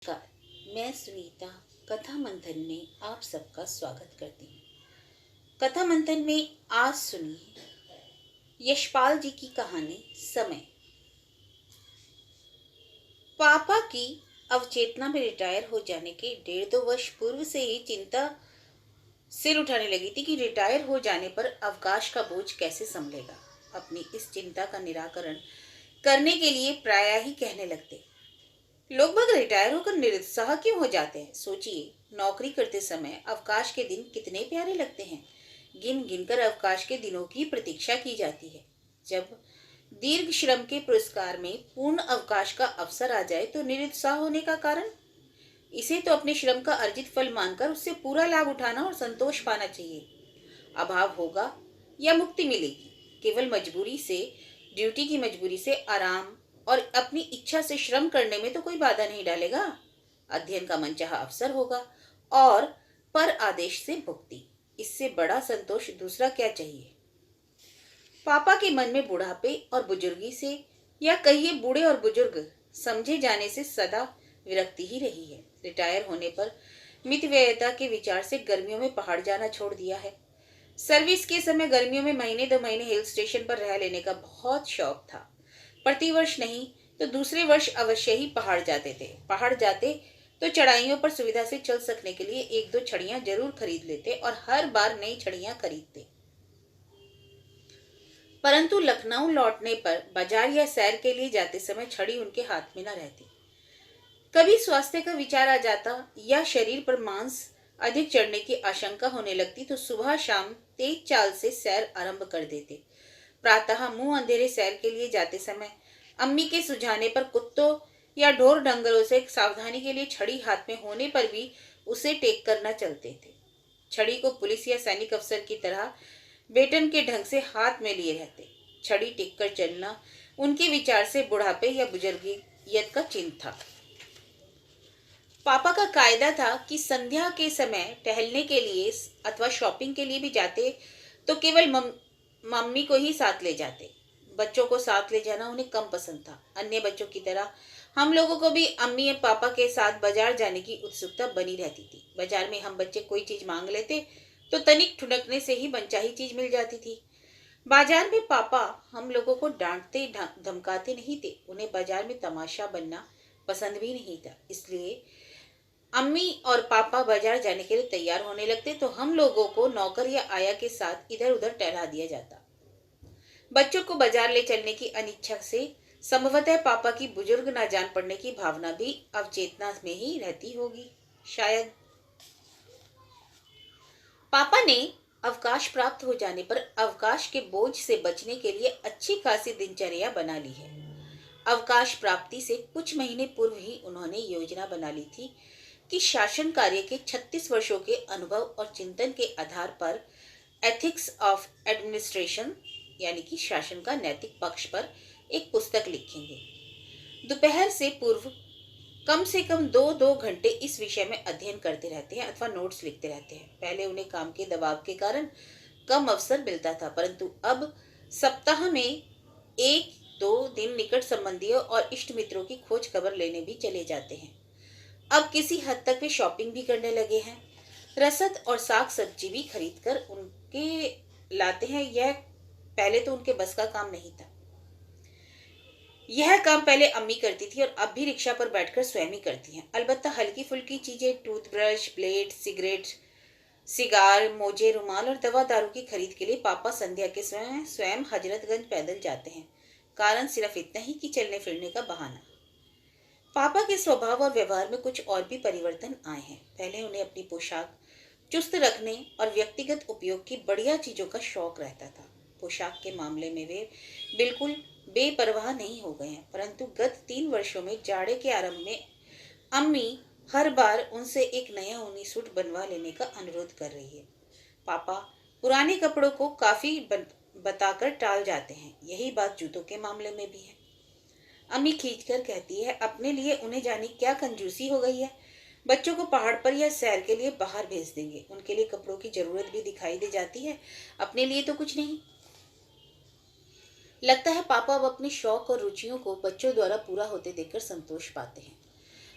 नमस्कार। मैं सुनीता कथा मंथन में आप सबका स्वागत करती हूँ। कथा मंथन में आज सुनिए यशपाल जी की कहानी समय। पापा की अवचेतना में रिटायर हो जाने के 1.5-2 वर्ष पूर्व से ही चिंता सिर उठाने लगी थी कि रिटायर हो जाने पर अवकाश का बोझ कैसे संभलेगा। अपनी इस चिंता का निराकरण करने के लिए प्राय ही कहने लगते, लोग बाग रिटायर होकर निरुत्साह क्यों हो जाते हैं। सोचिए, नौकरी करते समय अवकाश के दिन कितने प्यारे लगते हैं। गिन गिनकर अवकाश के दिनों की प्रतीक्षा की जाती है। जब दीर्घ श्रम के पुरस्कार में पूर्ण अवकाश का अवसर आ जाए तो निरुत्साह होने का कारण, इसे तो अपने श्रम का अर्जित फल मानकर उससे पूरा लाभ उठाना और संतोष पाना चाहिए। अभाव होगा या मुक्ति मिलेगी, केवल मजबूरी से, ड्यूटी की मजबूरी से आराम और अपनी इच्छा से श्रम करने में तो कोई बाधा नहीं डालेगा। अध्ययन का मनचाहा अवसर होगा और पर आदेश से मुक्ति, इससे बड़ा संतोष दूसरा क्या चाहिए। पापा के मन में बुढ़ापे और बुजुर्गी से, या कहिए बूढ़े और बुजुर्ग समझे जाने से सदा विरक्ति ही रही है। रिटायर होने पर मितव्ययता के विचार से गर्मियों में पहाड़ जाना छोड़ दिया है। सर्विस के समय गर्मियों में महीने 2 महीने हिल स्टेशन पर रह लेने का बहुत शौक था। प्रतिवर्ष नहीं तो दूसरे वर्ष अवश्य ही पहाड़ जाते थे। पहाड़ जाते तो चढ़ाइयों पर सुविधा से चल सकने के लिए 1-2 छड़ियां जरूर खरीद लेते और हर बार नई छड़ियां खरीदते। परंतु लखनऊ लौटने पर बाजार या सैर के लिए जाते समय छड़ी उनके हाथ में न रहती। कभी स्वास्थ्य का विचार आ जाता या शरीर पर मांस अधिक चढ़ने की आशंका होने लगती तो सुबह शाम तेज चाल से सैर आरंभ कर देते। प्रातः मुंह अंधेरे सैर के लिए जाते समय अम्मी के सुझाने पर कुत्तों या ढोर डंगरों से सावधानी के लिए छड़ी हाथ में होने पर भी उसे टेक कर न चलते थे। छड़ी को पुलिस या सैनिक अफसर की तरह बेटन के ढंग से हाथ में लिए रहते। छड़ी टेक कर चलना उनके विचार से बुढ़ापे या बुजुर्गियत का चिन्ह था। पापा का कायदा था कि संध्या के समय टहलने के लिए अथवा शॉपिंग के लिए भी जाते तो केवल मम्मी को ही साथ ले जाते। बच्चों को साथ ले जाना उन्हें कम पसंद था। अन्य बच्चों की तरह हम लोगों को भी अम्मी और पापा के साथ बाजार जाने की उत्सुकता बनी रहती थी। बाजार में हम बच्चे कोई चीज मांग लेते तो तनिक ठुनकने से ही मनचाही चीज मिल जाती थी। बाजार में पापा हम लोगों को डांटते धमकाते नहीं थे। उन्हें बाजार में तमाशा बनना पसंद भी नहीं था। इसलिए अम्मी और पापा बाजार जाने के लिए तैयार होने लगते तो हम लोगों को नौकर या आया के साथ इधर उधर टहला दिया जाता। बच्चों को बाजार ले चलने की अनिच्छा से संभवतः पापा की बुजुर्ग ना जान पड़ने की भावना भी अवचेतना में ही रहती होगी शायद। पापा ने अवकाश प्राप्त हो जाने पर अवकाश के बोझ से बचने के लिए अच्छी खासी दिनचर्या बना ली है। अवकाश प्राप्ति से कुछ महीने पूर्व ही उन्होंने योजना बना ली थी कि शासन कार्य के 36 वर्षों के अनुभव और चिंतन के आधार पर एथिक्स ऑफ एडमिनिस्ट्रेशन, यानी कि शासन का नैतिक पक्ष पर एक पुस्तक लिखेंगे। दोपहर से पूर्व कम से कम 2-2 घंटे इस विषय में अध्ययन करते रहते हैं अथवा नोट्स लिखते रहते हैं। पहले उन्हें काम के दबाव के कारण कम अवसर मिलता था, परंतु अब सप्ताह में 1-2 दिन निकट संबंधियों और इष्ट मित्रों की खोज खबर लेने भी चले जाते हैं। अब किसी हद तक वे शॉपिंग भी करने लगे हैं। रसद और साग सब्जी भी खरीद कर उनके लाते हैं। यह पहले तो उनके बस का काम नहीं था। यह काम पहले अम्मी करती थी और अब भी रिक्शा पर बैठकर स्वयं ही करती हैं। अलबत्ता हल्की फुल्की चीजें, टूथब्रश, ब्लेड, सिगरेट, सिगार, मोजे, रुमाल और दवा दारू की खरीद के लिए पापा संध्या के स्वयं हजरतगंज पैदल जाते हैं। कारण सिर्फ इतना ही कि चलने फिरने का बहाना। पापा के स्वभाव और व्यवहार में कुछ और भी परिवर्तन आए हैं। पहले उन्हें अपनी पोशाक चुस्त रखने और व्यक्तिगत उपयोग की बढ़िया चीजों का शौक रहता था। पोशाक के मामले में वे बिल्कुल बेपरवाह नहीं हो गए हैं, परंतु गत 3 वर्षों में जाड़े के आरंभ में अम्मी हर बार उनसे एक नया ऊनी सूट बनवा लेने का अनुरोध कर रही है। पापा पुराने कपड़ों को काफी बताकर टाल जाते हैं। यही बात जूतों के मामले में भी है। अम्मी खींचकर कहती है, अपने लिए उन्हें जाने क्या कंजूसी हो गई है। बच्चों को पहाड़ पर या सैर के लिए बाहर भेज देंगे, उनके लिए कपड़ों की जरूरत भी दिखाई दे जाती है, अपने लिए तो कुछ नहीं। लगता है पापा अब अपने शौक और रुचियों को बच्चों द्वारा पूरा होते देखकर संतोष पाते हैं।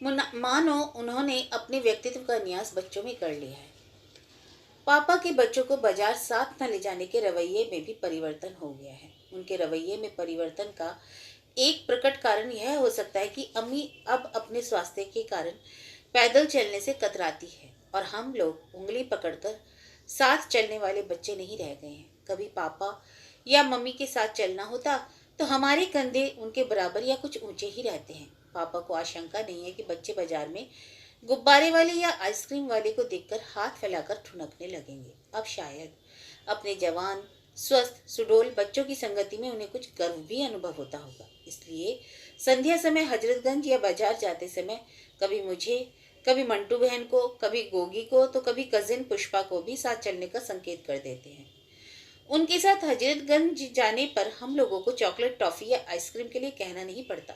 मानो उन्होंने अपने व्यक्तित्व का न्यास बच्चों में कर लिया है। पापा के बच्चों को बाजार साथ न ले जाने के रवैये में भी परिवर्तन हो गया है। उनके रवैये में परिवर्तन का एक प्रकट कारण यह हो सकता है कि अम्मी अब अपने स्वास्थ्य के कारण पैदल चलने से कतराती है और हम लोग उंगली पकड़कर साथ चलने वाले बच्चे नहीं रह गए हैं। कभी पापा या मम्मी के साथ चलना होता तो हमारे कंधे उनके बराबर या कुछ ऊंचे ही रहते हैं। पापा को आशंका नहीं है कि बच्चे बाजार में गुब्बारे वाले या आइसक्रीम वाले को देखकर हाथ फैलाकर ठुनकने लगेंगे। अब शायद अपने जवान स्वस्थ सुडौल बच्चों की संगति में उन्हें कुछ गर्व भी अनुभव होता होगा। इसलिए संध्या समय हजरतगंज या बाजार जाते समय कभी मुझे, कभी मंटू बहन को, कभी गोगी को, तो कभी कजिन पुष्पा को भी साथ चलने का संकेत कर देते हैं। उनके साथ हजरतगंज जाने पर हम लोगों को चॉकलेट, टॉफी या आइसक्रीम के लिए कहना नहीं पड़ता।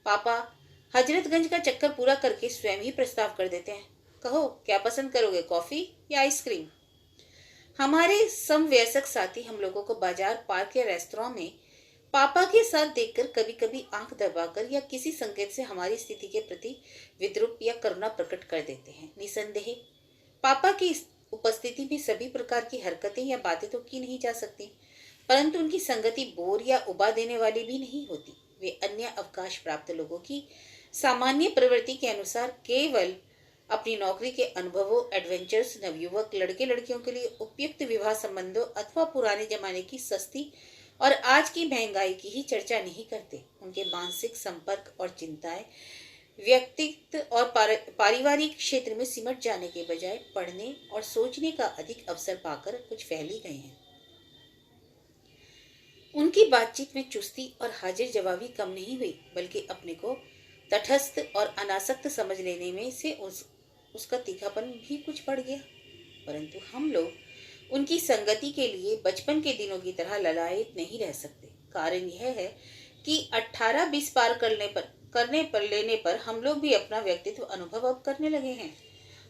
पापा हजरतगंज का चक्कर पूरा करके स्वयं ही प्रस्ताव कर देते हैं, कहो क्या पसंद करोगे, कॉफी या आइसक्रीम। हमारे समवयस्क साथी हम लोगों को बाजार, पार्क या रेस्तरां में पापा के साथ देखकर कभी कभी आंख दबाकर या किसी संकेत से हमारी स्थिति के प्रति विद्रूप या करुणा प्रकट कर देते हैं। निसंदेह पापा की उपस्थिति में सभी प्रकार की हरकतें या बातें तो की नहीं जा सकती, परंतु उनकी संगति बोर या उबा देने वाली भी नहीं होती। वे अन्य अवकाश प्राप्त लोगों की सामान्य प्रवृत्ति के अनुसार केवल अपनी नौकरी के अनुभवों, एडवेंचर्स, नवयुवक लड़के लड़कियों के लिए उपयुक्त विवाह संबंधों अथवा पुराने जमाने की सस्ती और आज की महंगाई की ही चर्चा नहीं करते। उनके मानसिक संपर्क और चिंताएं व्यक्तित्व और पारिवारिक क्षेत्र में सिमट जाने के बजाय पढ़ने और सोचने का अधिक अवसर पाकर कुछ फैली गए हैं। उनकी बातचीत में चुस्ती और हाजिर जवाबी कम नहीं हुई, बल्कि अपने को तटस्थ और अनासक्त समझ लेने में से उसका तीखापन भी कुछ बढ़ गया। परंतु हम लोग उनकी संगति के लिए बचपन के दिनों की तरह ललायत नहीं रह सकते। कारण यह है कि 18-20 पार करने पर लेने पर हम लोग भी अपना व्यक्तित्व अनुभव अब करने लगे हैं।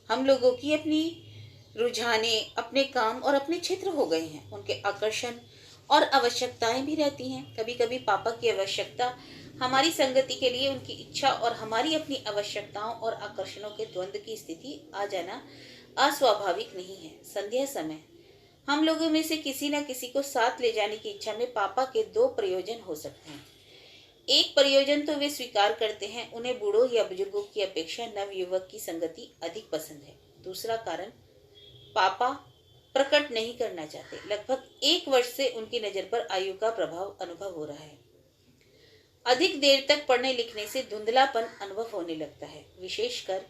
हम लोगों की अपनी रुझाने, अपने काम और अपने क्षेत्र हो गए हैं। उनके आकर्षण और आवश्यकताएं भी रहती हैं। कभी कभी पापा की आवश्यकता हमारी संगति के लिए उनकी इच्छा और हमारी अपनी आवश्यकताओं और आकर्षणों के द्वंद्व की स्थिति आ जाना अस्वाभाविक नहीं है। संध्या समय हम लोगों में से किसी न किसी को साथ ले जाने की इच्छा में पापा के दो प्रयोजन हो सकते हैं। एक प्रयोजन तो वे स्वीकार करते हैं, उन्हें बूढ़ों या बुजुर्गों की अपेक्षा नवयुवक की संगति अधिक पसंद है। दूसरा कारण पापा प्रकट नहीं करना चाहते। लगभग 1 वर्ष से उनकी नजर पर आयु का प्रभाव अनुभव हो रहा है। अधिक देर तक पढ़ने लिखने से धुंधलापन अनुभव होने लगता है। विशेषकर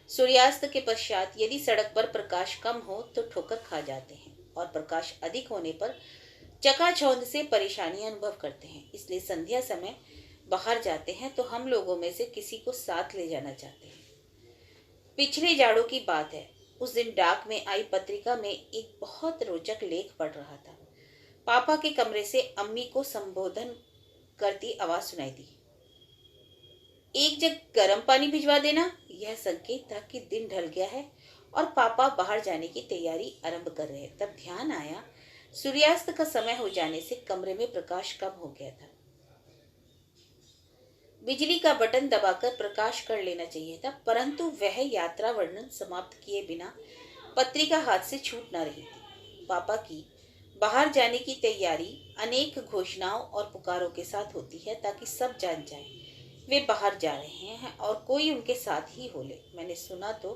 सूर्यास्त के पश्चात यदि सड़क पर प्रकाश कम हो तो ठोकर खा जाते हैं और प्रकाश अधिक होने पर चकाचौंध से परेशानी अनुभव करते हैं। इसलिए संध्या समय बाहर जाते हैं तो हम लोगों में से किसी को साथ ले जाना चाहते हैं। पिछले जाड़ों की बात है, उस दिन डाक में आई पत्रिका में एक बहुत रोचक लेख पढ़ रहा था। पापा के कमरे से अम्मी को संबोधन करती आवाज सुनाई दी, एक जग गर्म पानी भिजवा देना। यह संकेत था कि दिन ढल गया है और पापा बाहर जाने की तैयारी आरंभ कर रहे हैं। तब ध्यान आया, सूर्यास्त का समय हो जाने से कमरे में प्रकाश कम हो गया था। बिजली का बटन दबाकर प्रकाश कर लेना चाहिए था, परंतु वह यात्रा वर्णन समाप्त किए बिना पत्रिका हाथ से छूट न रही थी। पापा की बाहर जाने की तैयारी अनेक घोषणाओं और पुकारों के साथ होती है ताकि सब जान जाएं वे बाहर जा रहे हैं और कोई उनके साथ ही हो ले। मैंने सुना तो,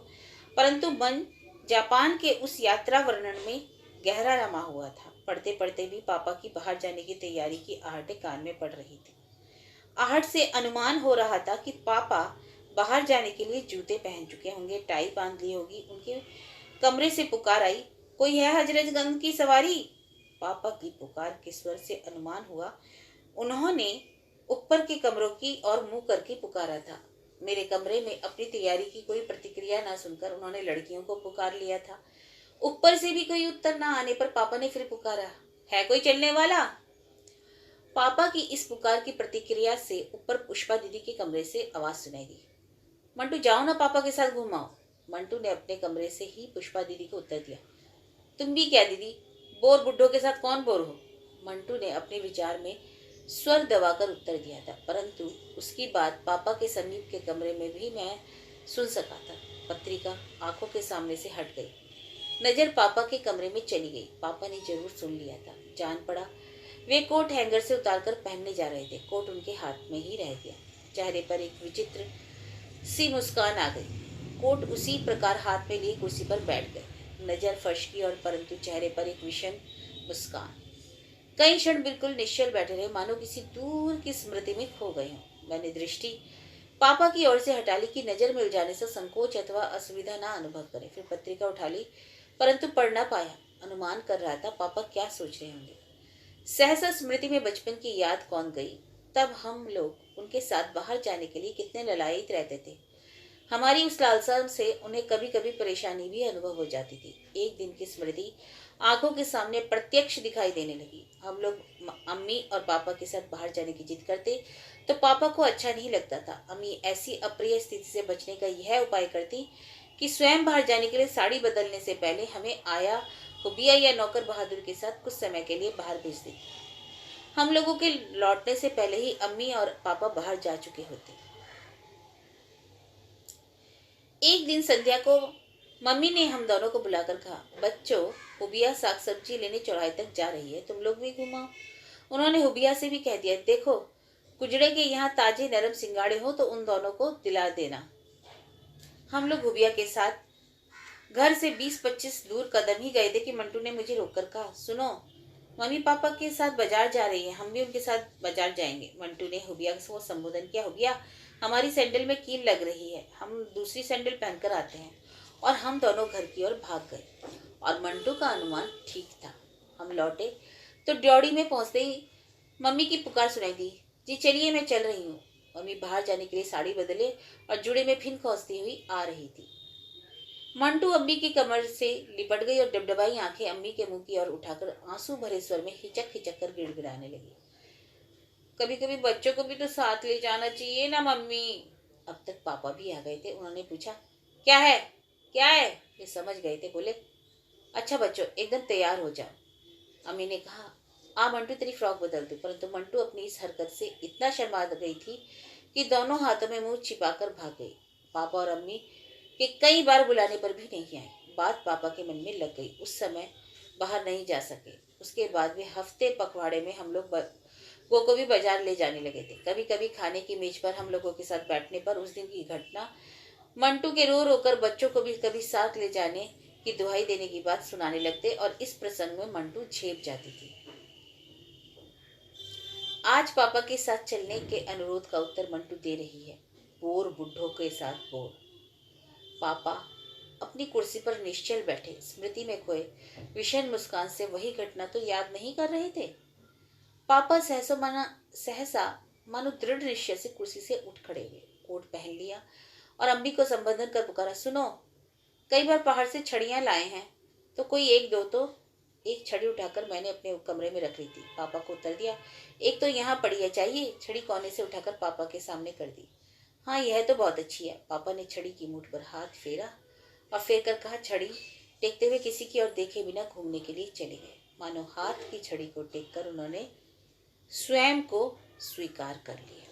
परंतु मन जापान के उस यात्रा वर्णन में गहरा रमा हुआ था। पढ़ते पढ़ते भी पापा की बाहर जाने की तैयारी की आहटें कान में पड़ रही थी। आहट से अनुमान हो रहा था कि पापा बाहर जाने के लिए जूते पहन चुके होंगे, टाई बांध ली होगी। उनके कमरे से पुकार आई, कोई है हजरतगंज की सवारी। पापा की पुकार के स्वर से अनुमान हुआ उन्होंने ऊपर के कमरों की ओर मुंह करके पुकारा था। मेरे कमरे में अपनी तैयारी की कोई प्रतिक्रिया ना सुनकर उन्होंने लड़कियों को पुकार लिया था। ऊपर से भी कोई उत्तर ना आने पर पापा ने फिर पुकारा, है कोई चलने वाला। पापा की इस पुकार की प्रतिक्रिया से ऊपर पुष्पा दीदी के कमरे से आवाज सुनाई दी, मंटू जाओ ना पापा के साथ घुमाओ। मंटू ने अपने कमरे से ही पुष्पा दीदी को उत्तर दिया, तुम भी क्या दीदी, बोर बुड्ढों के साथ कौन बोर हो। मंटू ने अपने विचार में स्वर दबाकर उत्तर दिया था, परंतु उसकी बात पापा के समीप के कमरे में भी मैं सुन सका था। पत्रिका आंखों के सामने से हट गई, नजर पापा के कमरे में चली गई। पापा ने जरूर सुन लिया था, जान पड़ा। वे कोट हैंगर से उतारकर पहनने जा रहे थे। कोट उनके हाथ में ही रह गया। चेहरे पर एक विचित्र सी मुस्कान आ गई। कोट उसी प्रकार हाथ में लिए कुर्सी पर बैठ गए। नजर फर्श की और, परंतु चेहरे पर एक विषम मुस्कान। कई क्षण बिल्कुल निश्चल बैठे रहे, मानो किसी दूर की स्मृति में खो गए हों। मैंने दृष्टि पापा की ओर से हटा ली कि नजर मिल जाने से संकोच अथवा असुविधा ना अनुभव करे। फिर पत्रिका उठा ली, परंतु पढ़ ना पाया। अनुमान कर रहा था पापा क्या सोच रहे होंगे। सहसा स्मृति में बचपन की याद कौन गई। तब हम लोग उनके साथ बाहर जाने के लिए कितने ललायित रहते थे। हमारी उस लालसा से उन्हें कभी कभी परेशानी भी अनुभव हो जाती थी। एक दिन की स्मृति आंखों के सामने प्रत्यक्ष दिखाई देने लगी। हम लोग अम्मी और पापा के साथ बाहर जाने की जिद करते तो पापा को अच्छा नहीं लगता था। अम्मी ऐसी अप्रिय स्थिति से बचने का यह उपाय करती कि स्वयं बाहर जाने के लिए साड़ी बदलने से पहले हमें आया, हुबिया या नौकर बहादुर के साथ कुछ समय के लिए बाहर भेज देती। हम लोगों के लौटने से पहले ही अम्मी और पापा बाहर जा चुके होते। एक दिन संध्या को मम्मी ने हम दोनों को बुलाकर कहा, बच्चों, हुबिया साग सब्जी लेने चौराहे तक जा रही है, तुम लोग भी घुमाओ। उन्होंने हुबिया से भी कह दिया, देखो कुजड़े के यहाँ ताजे नरम सिंगाड़े हो तो उन दोनों को दिला देना। हम लोग हुबिया के साथ घर से 20-25 दूर कदम ही गए थे कि मंटू ने मुझे रोककर कहा, सुनो, मम्मी पापा के साथ बाजार जा रही है, हम भी उनके साथ बाजार जाएंगे। मंटू ने हुबिया को संबोधन किया, हुबिया, हमारी सैंडल में कील लग रही है, हम दूसरी सैंडल पहनकर आते हैं। और हम दोनों घर की ओर भाग गए। और मंटू का अनुमान ठीक था। हम लौटे तो ड्योढ़ी में पहुंचते ही मम्मी की पुकार सुनाई दी, जी चलिए मैं चल रही हूँ। मम्मी बाहर जाने के लिए साड़ी बदले और जुड़े में फिन खोसती हुई आ रही थी। मंटू अम्मी की कमर से लिपट गई और डबडबाई आंखें अम्मी के मुंह की ओर उठाकर आंसू भरे स्वर में हिचक हिचक कर गिड़गिड़ाने लगी, कभी कभी बच्चों को भी तो साथ ले जाना चाहिए ना मम्मी। अब तक पापा भी आ गए थे। उन्होंने पूछा, क्या है क्या है। वे समझ गए थे, बोले, अच्छा बच्चों एकदम तैयार हो जाओ। अम्मी ने कहा, आ मंटू तेरी फ्रॉक बदल दो। परंतु मंटू अपनी इस हरकत से इतना शर्मा गई थी कि दोनों हाथों में मुंह छिपाकर भाग गई। पापा और अम्मी के कई बार बुलाने पर भी नहीं आई। बात पापा के मन में लग गई। उस समय बाहर नहीं जा सके। उसके बाद वे हफ्ते पखवाड़े में हम लोग को भी बाजार ले जाने लगे थे। कभी कभी खाने की मेज पर हम लोगों के साथ बैठने पर उस दिन की घटना, मंटू के रो रोकर बच्चों को भी कभी साथ ले जाने की दुहाई देने की बात सुनाने लगते और इस प्रसंग में मंटू झेप जाती थी। आज पापा के साथ चलने के अनुरोध का उत्तर मंटू दे रही है, बोर बुढ़ों के साथ बोर। पापा अपनी कुर्सी पर निश्चल बैठे, स्मृति में खोए विषण मुस्कान से वही घटना तो याद नहीं कर रहे थे। पापा सहसा मानो दृढ़ निश्चय से कुर्सी से उठ खड़े हुए, कोट पहन लिया और अम्मी को संबोधन कर पुकारा, सुनो, कई बार पहाड़ से छड़ियां लाए हैं तो कोई एक दो तो। एक छड़ी उठाकर मैंने अपने कमरे में रख ली थी। पापा को उत्तर दिया, एक तो यहाँ पड़ी है, चाहिए। छड़ी कोने से उठाकर पापा के सामने कर दी। हाँ यह तो बहुत अच्छी है। पापा ने छड़ी की मूठ पर हाथ फेरा और फेर कर कहा, छड़ी। टेकते हुए किसी की ओर देखे बिना घूमने के लिए चले गए। मानो हाथ की छड़ी को टेक कर उन्होंने स्वयं को स्वीकार कर लिया।